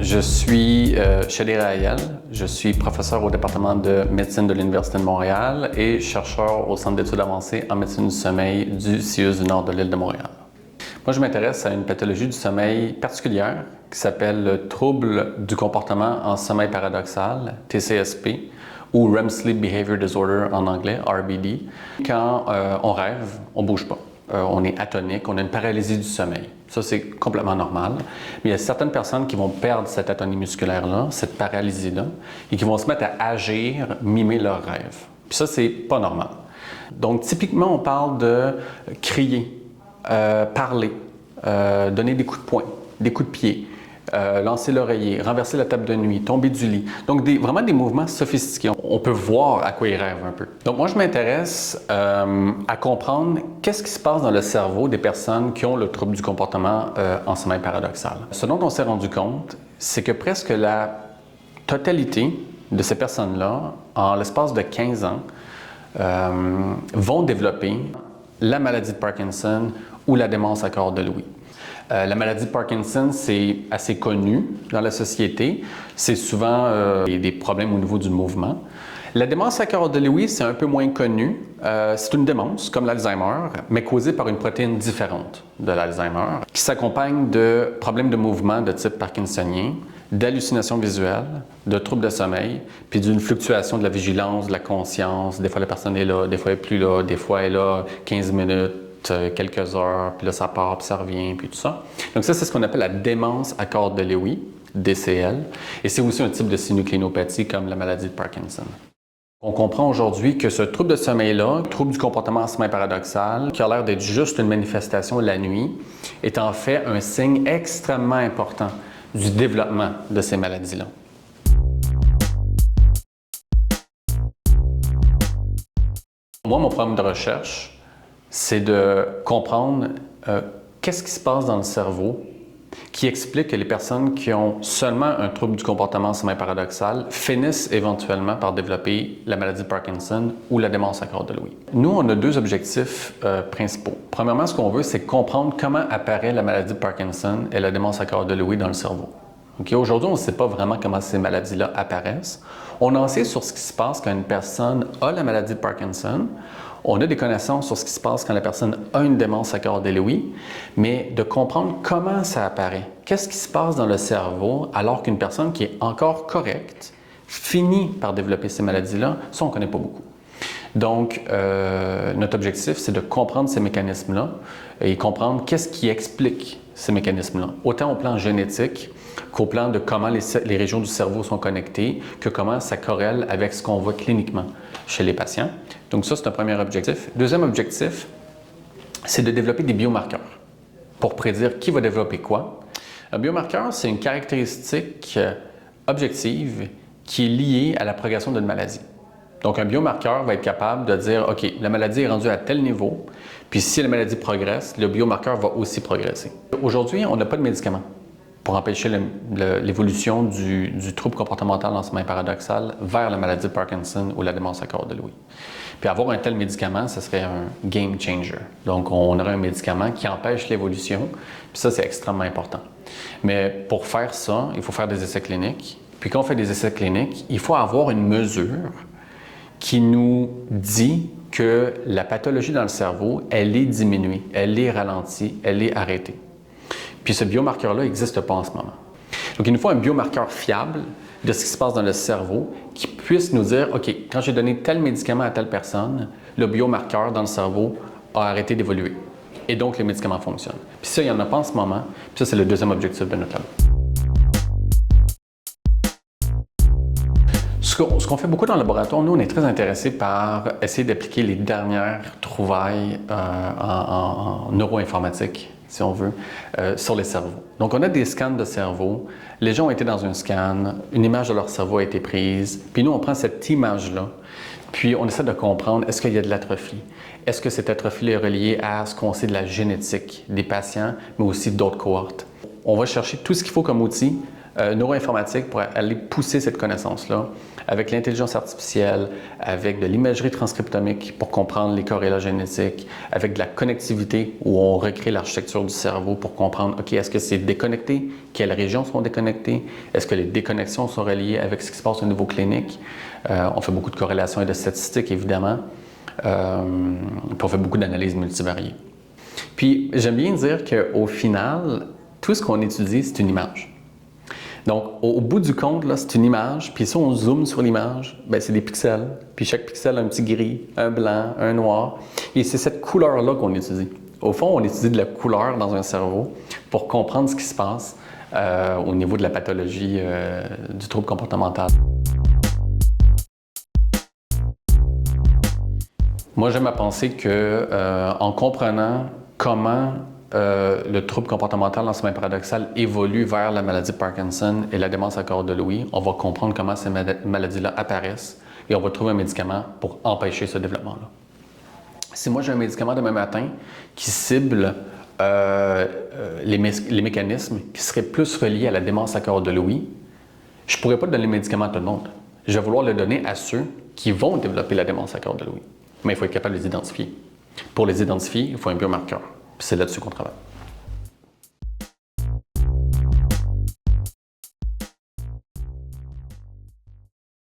Je suis Shelley Raël, je suis professeur au département de médecine de l'Université de Montréal et chercheur au Centre d'études avancées en médecine du sommeil du CIUS du Nord de l'île de Montréal. Moi, je m'intéresse à une pathologie du sommeil particulière qui s'appelle le trouble du comportement en sommeil paradoxal, TCSP, ou REM Sleep Behavior Disorder en anglais, RBD. Quand on rêve, on ne bouge pas. On est atonique, on a une paralysie du sommeil. Ça, c'est complètement normal. Mais il y a certaines personnes qui vont perdre cette atonie musculaire-là, cette paralysie-là, et qui vont se mettre à agir, mimer leurs rêves. Puis ça, c'est pas normal. Donc, typiquement, on parle de crier, parler, donner des coups de poing, des coups de pied, lancer l'oreiller, renverser la table de nuit, tomber du lit. Donc, vraiment des mouvements sophistiqués. On peut voir à quoi ils rêvent un peu. Donc, moi, je m'intéresse à comprendre qu'est-ce qui se passe dans le cerveau des personnes qui ont le trouble du comportement en sommeil paradoxal. Ce dont on s'est rendu compte, c'est que presque la totalité de ces personnes-là, en l'espace de 15 ans, vont développer la maladie de Parkinson ou la démence à corps de Lewy. La maladie de Parkinson, c'est assez connu dans la société. C'est souvent des problèmes au niveau du mouvement. La démence à corps de Lewy, c'est un peu moins connu. C'est une démence, comme l'Alzheimer, mais causée par une protéine différente de l'Alzheimer, qui s'accompagne de problèmes de mouvement de type parkinsonien, d'hallucinations visuelles, de troubles de sommeil, puis d'une fluctuation de la vigilance, de la conscience. Des fois, la personne est là, des fois, elle n'est plus là, des fois, elle est là 15 minutes, quelques heures, puis là, ça part, puis ça revient, puis tout ça. Donc ça, c'est ce qu'on appelle la démence à corps de Lewy, DCL, et c'est aussi un type de synucléinopathie comme la maladie de Parkinson. On comprend aujourd'hui que ce trouble de sommeil-là, trouble du comportement en sommeil paradoxal, qui a l'air d'être juste une manifestation la nuit, est en fait un signe extrêmement important du développement de ces maladies-là. Moi, mon programme de recherche, c'est de comprendre qu'est-ce qui se passe dans le cerveau qui explique que les personnes qui ont seulement un trouble du comportement en sommeil paradoxal finissent éventuellement par développer la maladie de Parkinson ou la démence à corps de Lewy. Nous, on a deux objectifs principaux. Premièrement, ce qu'on veut, c'est comprendre comment apparaît la maladie de Parkinson et la démence à corps de Lewy dans le cerveau. Okay? Aujourd'hui, on ne sait pas vraiment comment ces maladies-là apparaissent. On en sait sur ce qui se passe quand une personne a la maladie de Parkinson. On a des connaissances sur ce qui se passe quand la personne a une démence à corps de Lewy, mais de comprendre comment ça apparaît. Qu'est-ce qui se passe dans le cerveau alors qu'une personne qui est encore correcte finit par développer ces maladies-là, ça, on ne connaît pas beaucoup. Donc, notre objectif, c'est de comprendre ces mécanismes-là et comprendre qu'est-ce qui explique ces mécanismes-là, autant au plan génétique qu'au plan de comment les régions du cerveau sont connectées, que comment ça corrèle avec ce qu'on voit cliniquement chez les patients. Donc ça, c'est un premier objectif. Deuxième objectif, c'est de développer des biomarqueurs pour prédire qui va développer quoi. Un biomarqueur, c'est une caractéristique objective qui est liée à la progression d'une maladie. Donc, un biomarqueur va être capable de dire, OK, la maladie est rendue à tel niveau, puis si la maladie progresse, le biomarqueur va aussi progresser. Aujourd'hui, on n'a pas de médicaments pour empêcher l'évolution du trouble comportemental en sommeil paradoxal vers la maladie de Parkinson ou la démence à corps de Lewy. Puis avoir un tel médicament, ce serait un game changer. Donc, on aurait un médicament qui empêche l'évolution, puis ça, c'est extrêmement important. Mais pour faire ça, il faut faire des essais cliniques. Puis quand on fait des essais cliniques, il faut avoir une mesure qui nous dit que la pathologie dans le cerveau, elle est diminuée, elle est ralentie, elle est arrêtée. Puis ce biomarqueur-là n'existe pas en ce moment. Donc, il nous faut un biomarqueur fiable de ce qui se passe dans le cerveau qui puisse nous dire, OK, quand j'ai donné tel médicament à telle personne, le biomarqueur dans le cerveau a arrêté d'évoluer. Et donc, le médicament fonctionne. Puis ça, il n'y en a pas en ce moment. Puis ça, c'est le deuxième objectif de notre labo. Ce qu'on fait beaucoup dans le laboratoire, nous, on est très intéressés par essayer d'appliquer les dernières trouvailles en neuroinformatique, si on veut, sur les cerveaux. Donc, on a des scans de cerveau. Les gens ont été dans un scan, une image de leur cerveau a été prise, puis nous, on prend cette image-là, puis on essaie de comprendre, est-ce qu'il y a de l'atrophie? Est-ce que cette atrophie est reliée à ce qu'on sait de la génétique des patients, mais aussi d'autres cohortes? On va chercher tout ce qu'il faut comme outil neuroinformatique pour aller pousser cette connaissance-là avec l'intelligence artificielle, avec de l'imagerie transcriptomique pour comprendre les corrélats génétiques, avec de la connectivité où on recrée l'architecture du cerveau pour comprendre, OK, est-ce que c'est déconnecté? Quelles régions sont déconnectées? Est-ce que les déconnexions sont reliées avec ce qui se passe au niveau clinique? On fait beaucoup de corrélations et de statistiques, évidemment. Puis on fait beaucoup d'analyses multivariées. Puis j'aime bien dire qu'au final, tout ce qu'on étudie, c'est une image. Donc, au bout du compte, là, c'est une image, puis si on zoome sur l'image, ben, c'est des pixels, puis chaque pixel a un petit gris, un blanc, un noir, et c'est cette couleur-là qu'on étudie. Au fond, on étudie de la couleur dans un cerveau pour comprendre ce qui se passe au niveau de la pathologie du trouble comportemental. Moi, j'aime à penser que en comprenant comment le trouble comportemental dans ce même paradoxal évolue vers la maladie de Parkinson et la démence à corps de Lewy, on va comprendre comment ces maladies-là apparaissent et on va trouver un médicament pour empêcher ce développement-là. Si moi j'ai un médicament demain matin qui cible les mécanismes qui seraient plus reliés à la démence à corps de Lewy, je ne pourrais pas donner le médicament à tout le monde. Je vais vouloir le donner à ceux qui vont développer la démence à corps de Lewy. Mais il faut être capable de les identifier. Pour les identifier, il faut un biomarqueur. Puis c'est là-dessus qu'on travaille.